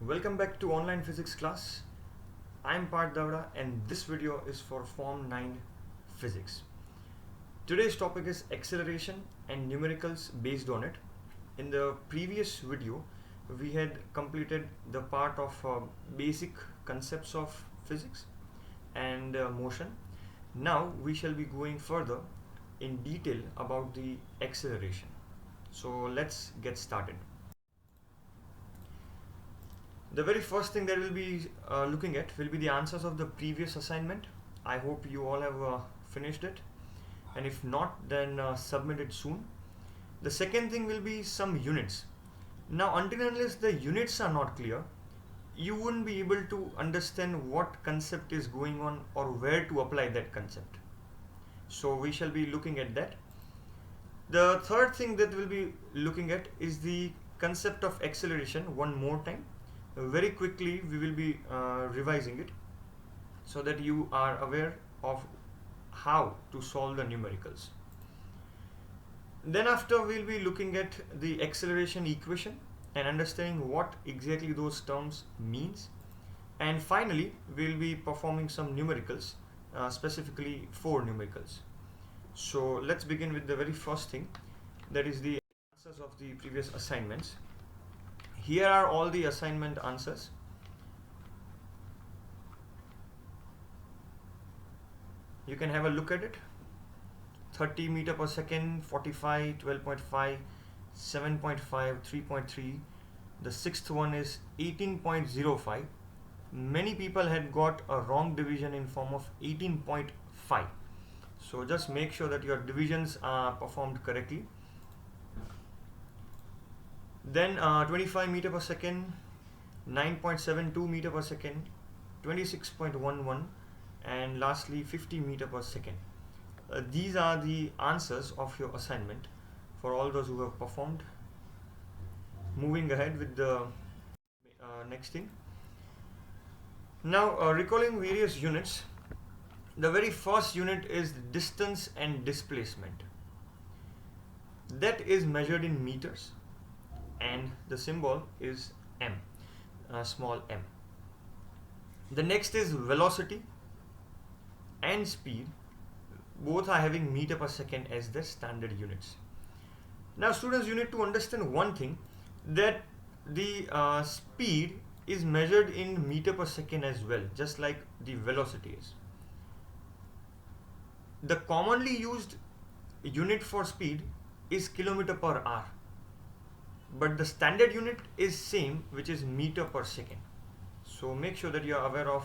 Welcome back to online physics class. I'm Parth Davda and this video is for Form 9 Physics. Today's topic is acceleration and numericals based on it. In the previous video, we had completed the part of basic concepts of physics and motion. Now we shall be going further in detail about the acceleration. So let's get started. The very first thing that we'll be looking at will be the answers of the previous assignment. I hope you all have finished it, and if not, then submit it soon. The second thing will be some units. Now, until and unless the units are not clear, you wouldn't be able to understand what concept is going on or where to apply that concept. So we shall be looking at that. The third thing that we'll be looking at is the concept of acceleration one more time. Very quickly we will be revising it so that you are aware of how to solve the numericals. Then after we'll be looking at the acceleration equation and understanding what exactly those terms means, and finally we'll be performing some numericals, specifically 4 numericals. So let's begin with the very first thing, that is the answers of the previous assignments. Here are all the assignment answers. You can have a look at it. 30 meter per second, 45, 12.5, 7.5, 3.3. The sixth one is 18.05. Many people had got a wrong division in form of 18.5. So just make sure that your divisions are performed correctly. Then 25 meter per second, 9.72 meter per second, 26.11, and lastly 50 meter per second. These are the answers of your assignment for all those who have performed. Moving ahead with the next thing. Now recalling various units, the very first unit is distance and displacement. That is measured in meters, and the symbol is m, small m. The next is velocity and speed. Both are having meter per second as their standard units. Now students, you need to understand one thing, that the speed is measured in meter per second as well, just like the velocity is. The commonly used unit for speed is kilometer per hour, but the standard unit is same, which is meter per second. So make sure that you are aware of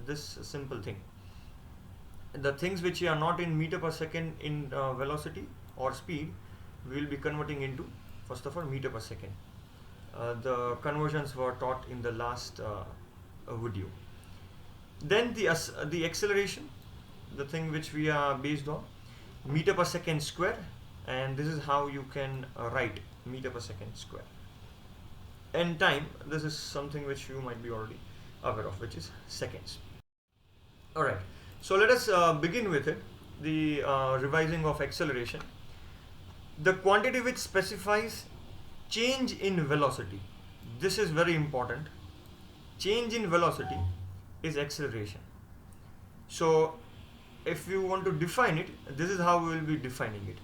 this simple thing. The things which are not in meter per second in velocity or speed, we will be converting into, first of all, meter per second. The conversions were taught in the last video. Then the acceleration, the thing which we are based on, meter per second square, and this is how you can write meter per second square. And time, this is something which you might be already aware of, which is seconds. Alright, so let us begin with it, the revising of acceleration. The quantity which specifies change in velocity, this is very important. Change in velocity is acceleration. So if you want to define it, this is how we will be defining it.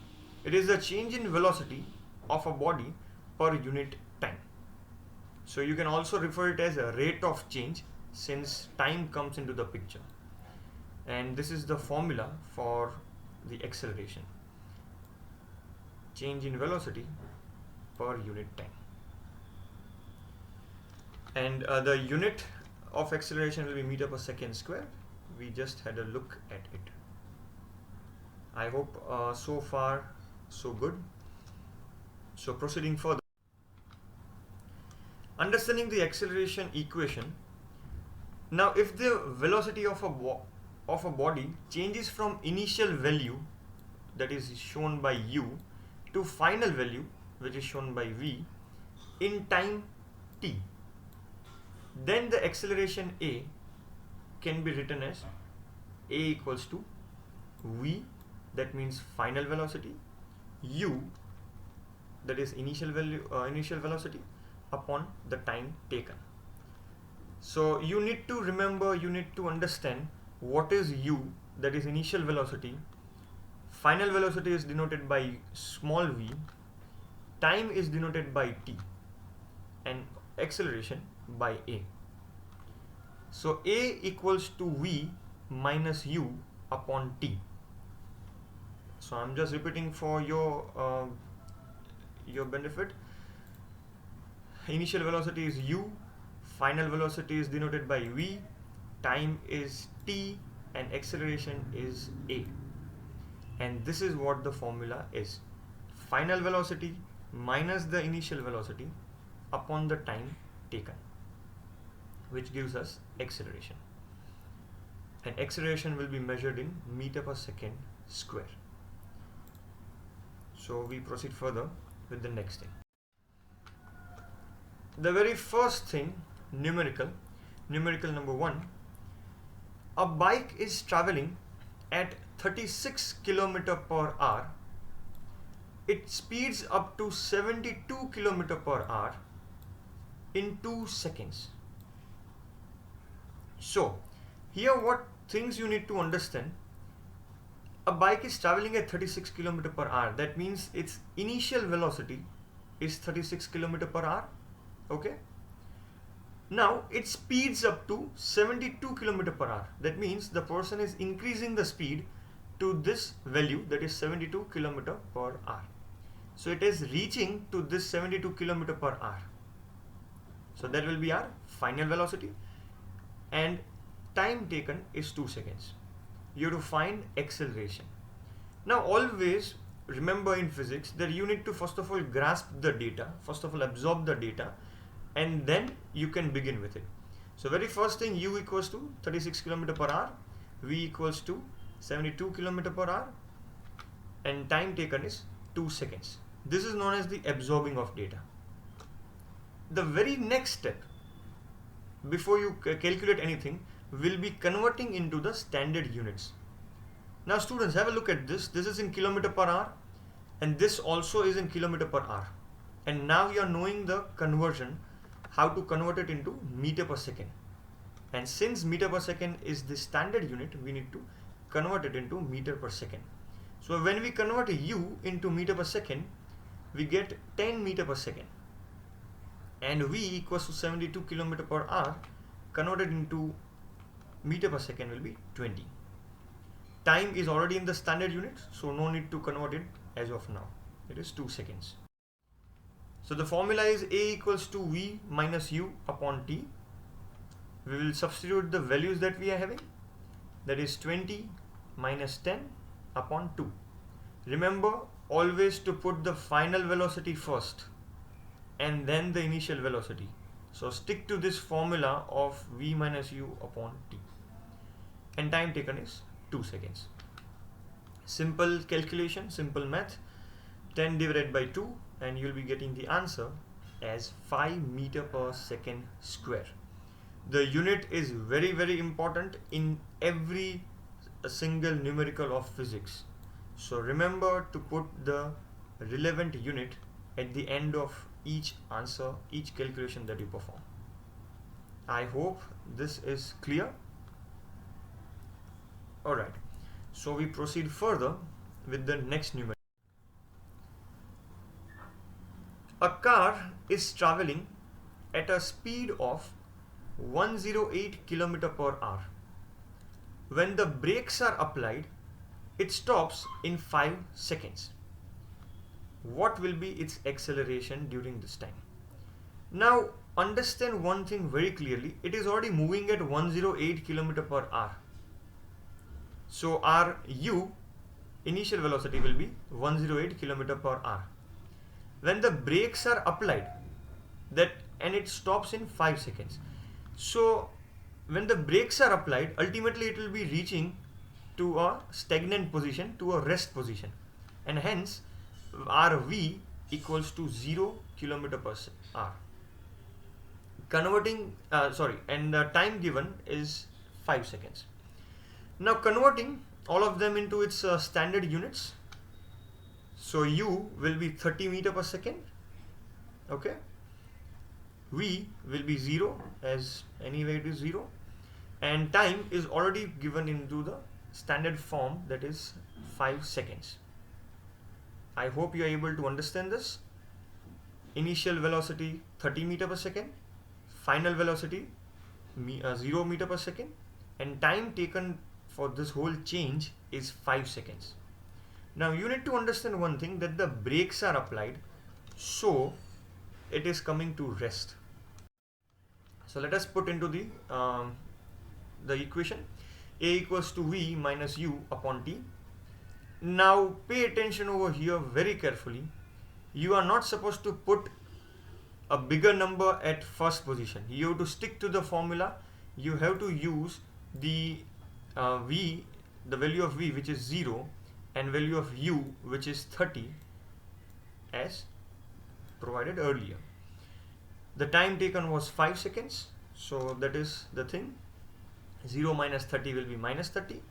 It is the change in velocity of a body per unit time. So you can also refer it as a rate of change, since time comes into the picture. And this is the formula for the acceleration. Change in velocity per unit time. And the unit of acceleration will be meter per second square. We just had a look at it. I hope so far so good. So proceeding further, understanding the acceleration equation. Now if the velocity of a body changes from initial value, that is shown by u, to final value, which is shown by v, in time t, then the acceleration a can be written as a equals to v, that means final velocity, u, that is initial velocity, upon the time taken. So you need to remember, you need to understand what is u, that is initial velocity, final velocity is denoted by small v, time is denoted by t, and acceleration by a. So a equals to v minus u upon t. So I'm just repeating for your benefit. Initial velocity is u, final velocity is denoted by v, time is t, and acceleration is a. And this is what the formula is: final velocity minus the initial velocity upon the time taken, which gives us acceleration. And acceleration will be measured in meter per second square. So we proceed further with the next thing. The very first thing, numerical number 1, a bike is traveling at 36 km per hour. It speeds up to 72 km per hour in 2 seconds. So here what things you need to understand: a bike is traveling at 36 km per hour. That means its initial velocity is 36 km per hour. Okay. Now it speeds up to 72 km per hour. That means the person is increasing the speed to this value, that is 72 km per hour. So it is reaching to this 72 km per hour. So that will be our final velocity, and time taken is 2 seconds. You have to find acceleration. Now always remember in physics that you need to first of all grasp the data, first of all absorb the data, and then you can begin with it. So very first thing, u equals to 36 km per hour, v equals to 72 km per hour, and time taken is 2 seconds. This is known as the absorbing of data. The very next step, before you calculate anything, will be converting into the standard units. Now students, have a look at this. This is in kilometer per hour, and this also is in kilometer per hour. And now you are knowing the conversion, how to convert it into meter per second. And since meter per second is the standard unit, we need to convert it into meter per second. So when we convert u into meter per second, we get 10 meter per second. And v equals to 72 km per hour converted into meter per second will be 20. Time is already in the standard units, so no need to convert it as of now. It is 2 seconds. So the formula is a equals to v minus u upon t. We will substitute the values that we are having. That is 20 minus 10 upon 2. Remember always to put the final velocity first and then the initial velocity. So stick to this formula of v minus u upon t. And time taken is 2 seconds. Simple calculation, simple math. 10 divided by 2, and you'll be getting the answer as 5 meter per second square. The unit is very, very important in every single numerical of physics. So remember to put the relevant unit at the end of each answer, each calculation that you perform. I hope this is clear. Alright, so we proceed further with the next numerical. A car is traveling at a speed of 108 km per hour. When the brakes are applied, it stops in 5 seconds. What will be its acceleration during this time? Now understand one thing very clearly. It is already moving at 108 km per hour. So our u, initial velocity, will be 108 km per hour. When the brakes are applied, and it stops in 5 seconds. So when the brakes are applied, ultimately it will be reaching to a stagnant position, to a rest position, and hence our v equals to 0 km per hour. And the time given is 5 seconds. Now converting all of them into its standard units. So u will be 30 meter per second. Okay. V will be 0, as anyway it is 0, and time is already given into the standard form, that is 5 seconds. I hope you are able to understand this. Initial velocity 30 meter per second, final velocity 0 meter per second, and time taken for this whole change is 5 seconds. Now you need to understand one thing, that the brakes are applied, so it is coming to rest. So let us put into the equation. A equals to V minus U upon T. Now pay attention over here very carefully. You are not supposed to put a bigger number at first position. You have to stick to the formula. You have to use the V, the value of V, which is 0, and value of U, which is 30, as provided earlier. The time taken was 5 seconds, so that is the thing. 0 minus 30 will be minus 30.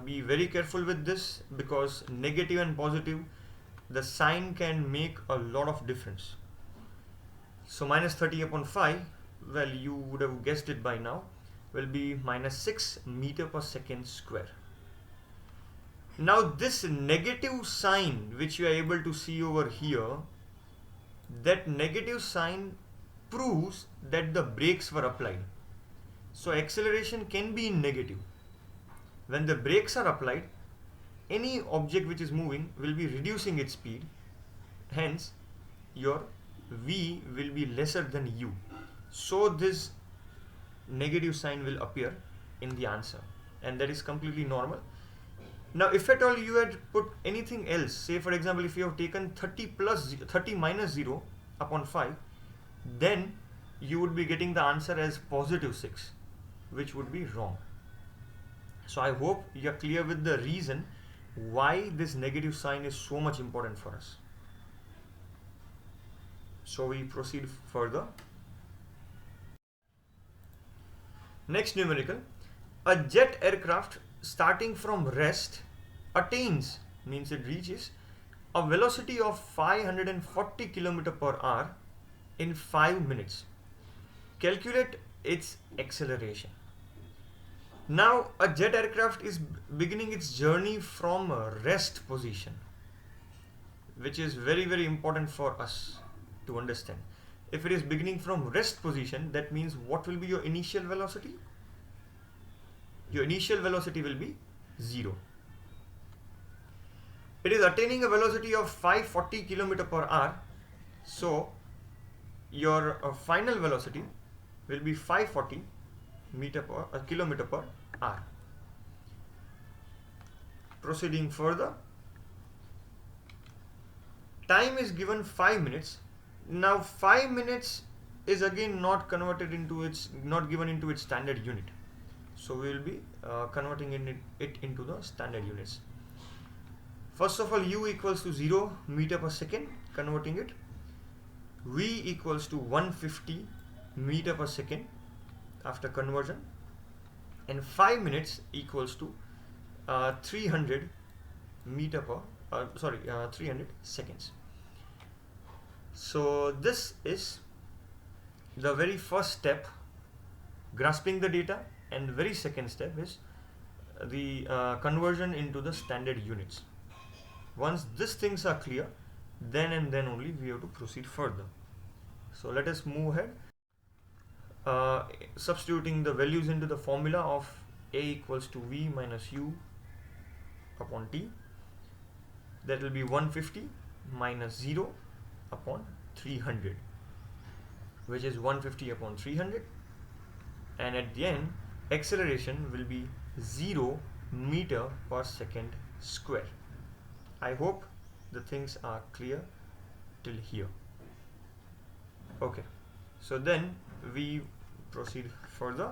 Be very careful with this, because negative and positive, the sign can make a lot of difference. So minus 30 upon 5, well, you would have guessed it by now, will be minus 6 meter per second square. Now this negative sign which you are able to see over here, that negative sign proves that the brakes were applied. So acceleration can be in negative. When the brakes are applied, any object which is moving will be reducing its speed, hence your V will be lesser than U. So this negative sign will appear in the answer, and that is completely normal. Now if at all you had put anything else, say for example if you have taken 30 minus 0 upon 5, then you would be getting the answer as positive 6, which would be wrong. So I hope you are clear with the reason why this negative sign is so much important for us. So we proceed further. Next numerical. A jet aircraft starting from rest attains, means it reaches, a velocity of 540 km per hour in 5 minutes. Calculate its acceleration. Now a jet aircraft is beginning its journey from a rest position, which is very important for us to understand. If it is beginning from rest position, that means what will be your initial velocity? Your initial velocity will be 0. It is attaining a velocity of 540 km per hour, so your final velocity will be 540 km per hour. Proceeding further, time is given 5 minutes. Now 5 minutes is again not converted into not given into its standard unit, so we will be converting it into the standard units. First of all, U equals to 0 meter per second, converting it. V equals to 150 meter per second after conversion, and 5 minutes equals to 300 seconds. So this is the very first step, grasping the data, and the very second step is the conversion into the standard units. Once these things are clear, then and then only we have to proceed further. So let us move ahead, substituting the values into the formula of A equals to V minus U upon T. That will be 150 minus 0 upon 300, which is 150 upon 300, and at the end acceleration will be 0 meter per second square. I hope the things are clear till here. Okay, so then we proceed further.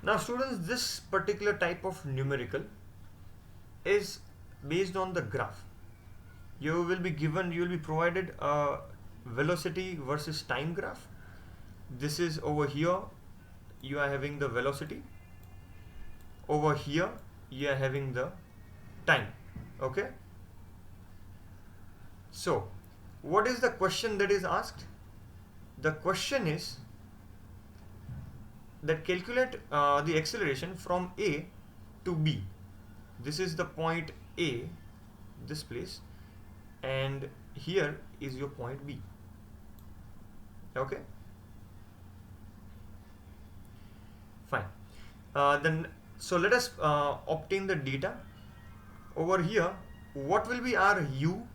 Now students, this particular type of numerical is based on the graph. You will be provided a velocity versus time graph. This is over here, you are having the velocity. Over here, you are having the time. Okay. So what is the question that is asked? The question is that calculate the acceleration from A to B. This is the point A, this place, and here is your point B. Okay, fine. Then so let us obtain the data. Over here, what will be our u?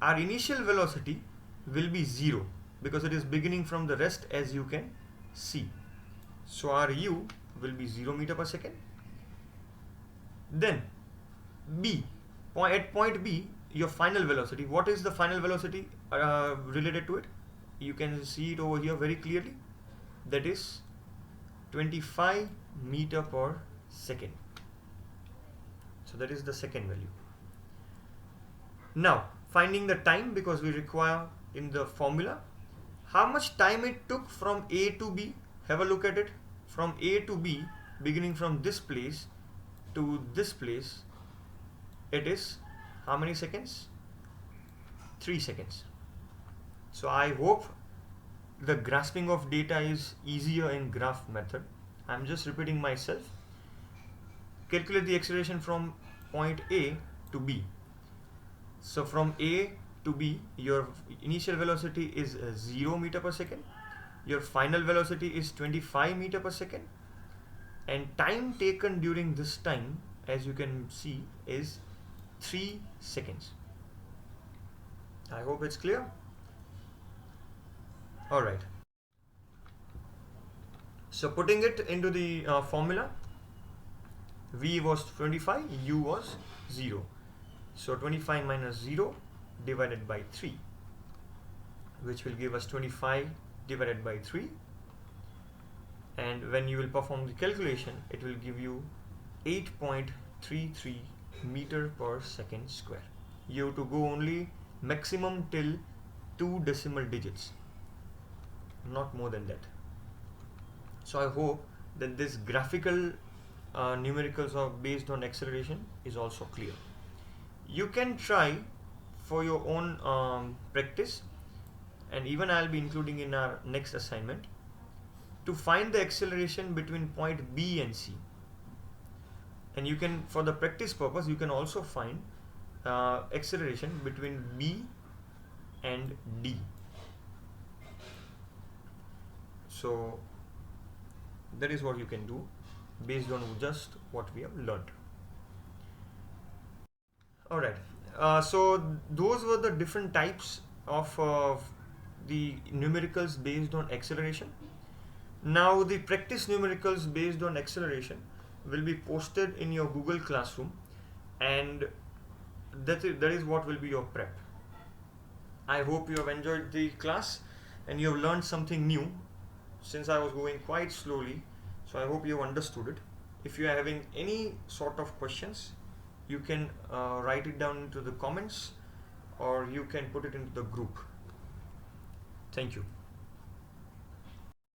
Our initial velocity will be 0 because it is beginning from the rest, as you can see. So our u will be 0 meter per second. Then B, at point B, your final velocity. What is the final velocity related to it? You can see it over here very clearly. That is 25 meter per second. So that is the second value. Now finding the time, because we require in the formula how much time it took from A to B. Have a look at it. From A to B, beginning from this place to this place, it is how many seconds? 3 seconds. So I hope the grasping of data is easier in graph method. I'm just repeating myself. Calculate the acceleration from point A to B. So from A to B, your initial velocity is 0 meter per second. Your final velocity is 25 meter per second. And time taken during this time, as you can see, is 3 seconds. I hope it's clear. Alright. So putting it into the formula, V was 25, U was 0. So 25 minus 0 divided by 3, which will give us 25 divided by 3. And when you will perform the calculation, it will give you 8.33 meter per second square. You have to go only maximum till 2 decimal digits, not more than that. So I hope that this graphical numericals are based on acceleration is also clear. You can try for your own practice, and even I'll be including in our next assignment, to find the acceleration between point B and C. And you can, for the practice purpose, you can also find acceleration between B and D. So that is what you can do based on just what we have learned. Alright, so those were the different types of the numericals based on acceleration. Now the practice numericals based on acceleration will be posted in your Google Classroom, and that is what will be your prep. I hope you have enjoyed the class and you have learned something new, since I was going quite slowly. So I hope you have understood it. If you are having any sort of questions, you can write it down into the comments, or you can put it into the group. Thank you.